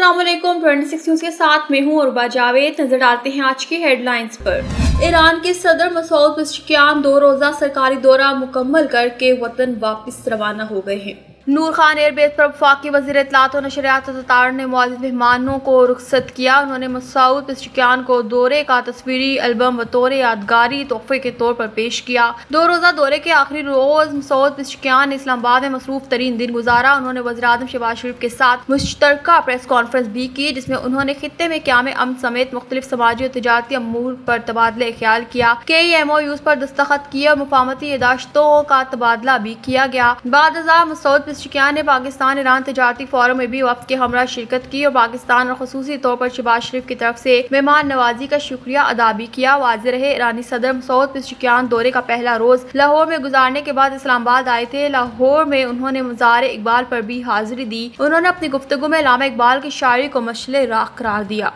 अस्सलाम वालेकुम। 26 न्यूज़ के साथ मैं हूँ उर्वा जावेद। नजर डालते हैं आज की हेडलाइंस पर। ईरान के सदर मसूद पेज़ेशकियान 2 रोज़ा सरकारी दौरा मुकम्मल करके वतन वापस रवाना हो गए हैं। नूर खान एयरबेस पर वफाकी वज़ीर इत्तलात व नशरियात ततार ने मुअज़्ज़ज़ मेहमानों को रुखसत किया। उन्होंने मसूद पेज़ेशकियान को दौरे का तस्वीरी एल्बम बतौर यादगारी तोहफे के तौर पर पेश किया। 2 रोज़ा दौरे के आखिरी रोज मसूद पेज़ेशकियान ने इस्लामाबाद में मसरूफ तरीन दिन गुजारा। उन्होंने वज़ीर आज़म शहबाज शरीफ के साथ मुश्तरका प्रेस कॉन्फ्रेंस भी की, जिसमें उन्होंने खित्ते में क़याम अमन समेत मुख्तलिफ समाजी और तिजारती अमूर पर तबादला ख्याल किया। कई MOUs पर दस्तखत किए और मुफाहमती यादाश्तों का तबादला भी किया गया। बाद अज़ां मसूद पेज़ेशकियान ने पाकिस्तान ईरान तिजारती फोरम में भी वफ़द के हमरा शिरकत की और पाकिस्तान और ख़ुसूसी तौर पर शहबाज शरीफ की तरफ से मेहमान नवाजी का शुक्रिया अदा भी किया। वाज़ेह रहे ईरानी सदर मसूद पेज़ेशकियान दौरे का पहला रोज लाहौर में गुजारने के बाद इस्लामाबाद आए थे। लाहौर में उन्होंने मज़ार इकबाल पर भी हाजिरी दी। उन्होंने अपनी गुफ्तगू में अल्लामा इकबाल की शायरी को मशअल राह करार दिया।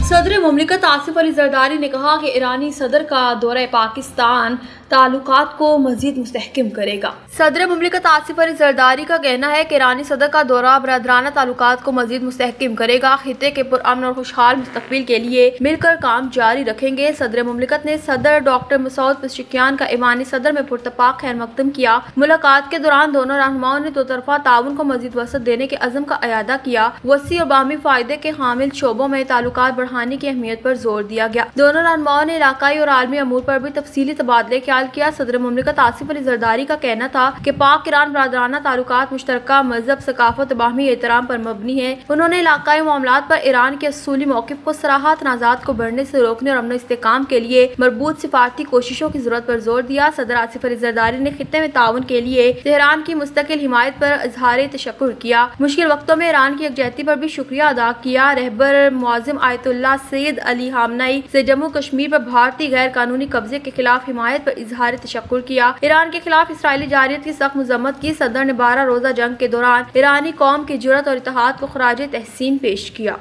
सदर मुमलिकत आसिफ अली ज़रदारी ने कहा कि ईरानी सदर का दौरा पाकिस्तान ताल्लुकात को मज़ीद मुस्तहकम करेगा। सदर मुमलिकत आसिफ अली ज़रदारी का कहना है कि ईरानी सदर का दौरा बरदराना ताल्लुकात को मज़ीद मुस्तहकम करेगा। खित्ते के पुरअमन और खुशहाल मुस्तकबिल के लिए मिलकर काम जारी रखेंगे। सदर मुमलिकत ने सदर डॉक्टर मसूद पेज़ेशकियान का ईवानी सदर में पुरतपाक खैर मकदम किया। मुलाकात के दौरान दोनों रहनुमाओं ने दो तरफा ताउन को मज़ीद वसअत देने के अज़म का अयादा किया। वसी और बामी फायदे के हामिल शोबों में ताल्लुकात बढ़ाने की अहमियत पर जोर दिया गया। दोनों रहनुमाओं ने इलाकाई और आलमी अमूर पर भी तफसीली तबादले ख्याल किया। सदर मुमलिकत आसिफ अली ज़रदारी का कहना था कि पाक ईरान बरदराना ताल्लुकात मुश्तरका मजहब, सकाफत और बाहमी एहतराम पर मबनी है। उन्होंने इलाकाई मामलात पर ईरान के असूली मौक़िफ़ को सराहा, तनाज़ात को बढ़ने से रोकने और अमन इस्तेहकाम के लिए मरबूत सिफारती कोशिशों की जरूरत पर जोर दिया। सदर आसिफ अली ज़रदारी ने खित्ते में ताउन के लिए तेहरान की मुस्तकिल हिमायत पर इज़हार तशक्कुर किया। मुश्किल वक्तों में ईरान की यकजहती पर भी शुक्रिया अदा किया। रहबर मुअज़्ज़िम आयतुल्लाह सैयद अली खामनई से जम्मू कश्मीर पर भारतीय गैर कानूनी कब्जे के खिलाफ हिमायत पर इज़हार तशक्कुर किया। ईरान के खिलाफ इसराइली जारियत की सख्त मज़म्मत की। सदर ने 12 रोज़ा जंग के दौरान ईरानी कौम की जुर्रत और इत्तेहाद को खराज तहसीन पेश किया।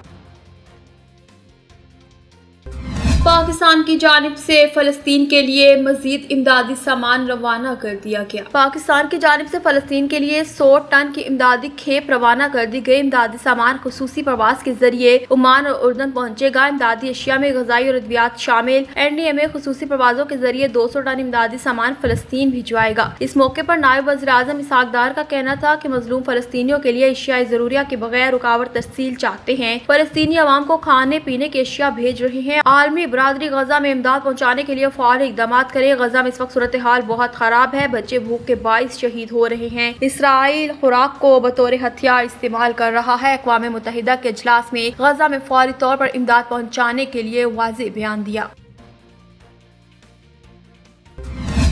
पाकिस्तान की जानिब से फ़लस्तीन के लिए मज़ीद इमदादी सामान रवाना कर दिया गया। पाकिस्तान की जानिब से फ़लस्तीन के लिए 100 टन की इमदादी खेप रवाना कर दी गई। इमदादी सामान खुसूसी प्रवास के जरिए ओमान और उर्दन पहुंचेगा। इमदादी अशिया में ग़िज़ाई और अद्वियात शामिल। NDMA खुसूसी प्रवासों के जरिए 200 टन इमदादी सामान फ़लस्तीन भिजवाएगा। इस मौके पर नायब वज़ीर आज़म इसहाक़ डार का कहना था कि मज़लूम फ़लस्तीनियों के लिए अशियाए ज़रूरिया के बगैर रुकावट तरसील चाहते हैं। फ़लस्तीनी अवाम को खाने पीने की अशिया भेज रहे हैं। आलमी बरादरी गजा में इमदाद पहुंचाने के लिए फौरी इक़दामात करे। गजा में इस वक्त सूरत हाल बहुत खराब है। बच्चे भूख के बाइस शहीद हो रहे हैं। इसराइल खुराक को बतौर हथियार इस्तेमाल कर रहा है। अक़वाम मुत्तहिदा के इजलास में गजा में फौरी तौर पर इमदाद पहुंचाने के लिए वाज़ेह बयान दिया।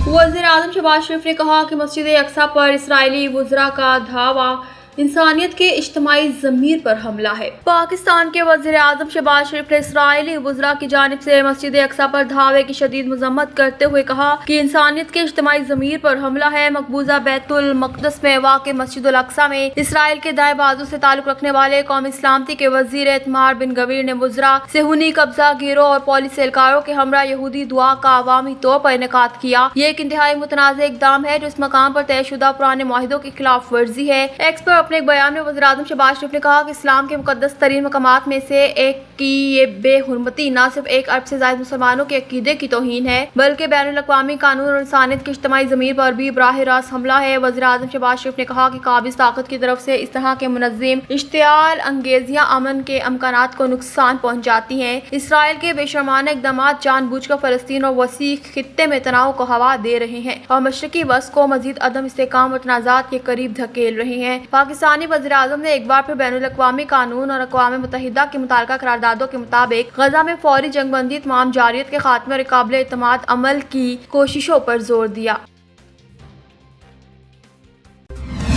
वज़ीर आज़म शहबाज शरीफ ने कहा कि मस्जिद अक्सा पर इसराइली वुज़रा का धावा इंसानियत के इज्तिमाई ज़मीर पर हमला है। पाकिस्तान के वज़ीर आज़म शहबाज शरीफ ने इसराइली वुज़रा की जानिब से मस्जिद अक्सा पर धावे की शदीद मज़म्मत करते हुए कहा कि इंसानियत के इज्तिमाई ज़मीर पर हमला है। मकबूजा बैतुल मक़दस में वाक़िअ मस्जिदुल अक्सा में इसराइल के दाएं बाजू से ताल्लुक़ रखने वाले कौमी सलामती के वज़ीर एतमार बिन गवीर ने वुज़रा सेहूनी कब्जा गिरोह और पुलिस एहलकारों के हमरा यहूदी दुआ का अवामी तौर पर इनेकाद किया। ये एक इंतहाई मुतनाज़ इक़दाम है जो इस मकाम पर तयशुदा पुराने मुआहिदों की खिलाफ वर्जी है। एक्स पर अपने एक बयान में वज़ीर आज़म शहबाज शरीफ ने कहा कि इस्लाम के मुक़द्दस तरीन मकामात में से एक की ये बेहुरमती न सिर्फ 1 अरब से ज़ायद मुसलमानों के अकीदे की तौहीन है, बल्कि बैनुल-अक़वामी कानून और इंसानियत के इज्तिमाई ज़मीर पर भी बराह रास्त हमला है। वज़ीर आज़म शहबाज शरीफ ने कहा कि काबिज़ ताकत की तरफ से इस तरह के मुनज़्ज़म इश्तियाल अंगेज़ियाँ अमन के अमकानात को नुकसान पहुँचाती हैं। इसराइल के बेशर्माना इक़दामात जानबूझकर फ़लस्तीन और वसी खित्ते में तनाव को हवा दे रहे हैं और मशरक़ी वस्त को मज़ीद अदम इस्तेहकाम और तनाज़ात के करीब धकेल रहे हैं। पाकिस्तानी वज़ीर आज़म ने एक बार फिर बैनुल-अक़वामी कानून और अक़वाम मुत्तहिदा की मुताल्लिक़ा करारदादों के मुताबिक गजा में फौरी जंगबंदी, तमाम जारियत के खात्मे और काबिल एतमाद अमल की कोशिशों पर जोर दिया।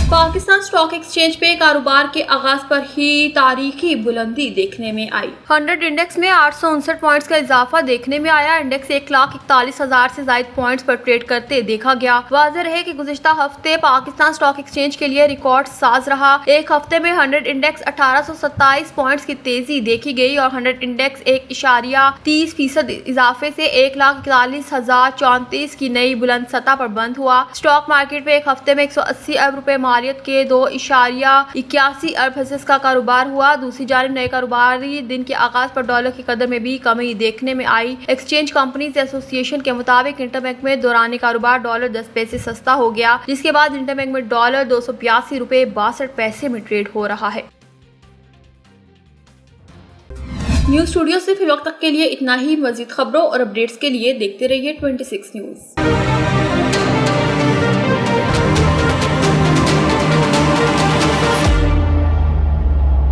पाकिस्तान स्टॉक एक्सचेंज पे कारोबार के आगाज पर ही तारीखी बुलंदी देखने में आई। 100 इंडेक्स में 859 पॉइंट्स का इजाफा देखने में आया। इंडेक्स 1,41,000 से ज्यादा पॉइंट्स पर ट्रेड करते देखा गया। वाज़ेह रहे कि गुज़िश्ता हफ्ते पाकिस्तान स्टॉक एक्सचेंज के लिए रिकॉर्ड साज रहा। एक हफ्ते में 100 इंडेक्स 1827 पॉइंट्स की तेजी देखी गई और 100 इंडेक्स 1.30% इजाफे से 1,41,034 की नई बुलंद सतह पर बंद हुआ। स्टॉक मार्केट में एक हफ्ते में 180 अरब रुपए مالیت کے 2.81 ارب حصص کا کاروبار ہوا۔ دوسری جانب نئے کاروباری دن کے آغاز پر ڈالر کی قدر میں بھی کمی دیکھنے میں آئی۔ ایکسچینج کمپنیز ایسوسی ایشن کے مطابق انٹر بینک میں دوران کاروبار ڈالر 10 پیسے سستا ہو گیا، جس کے بعد انٹر بینک میں ڈالر 282.62 میں ٹریڈ ہو رہا ہے۔ نیوز اسٹوڈیو سے فی الوقت تک کے لیے اتنا ہی۔ مزید خبروں اور اپڈیٹس کے لیے دیکھتے رہیے 26 نیوز۔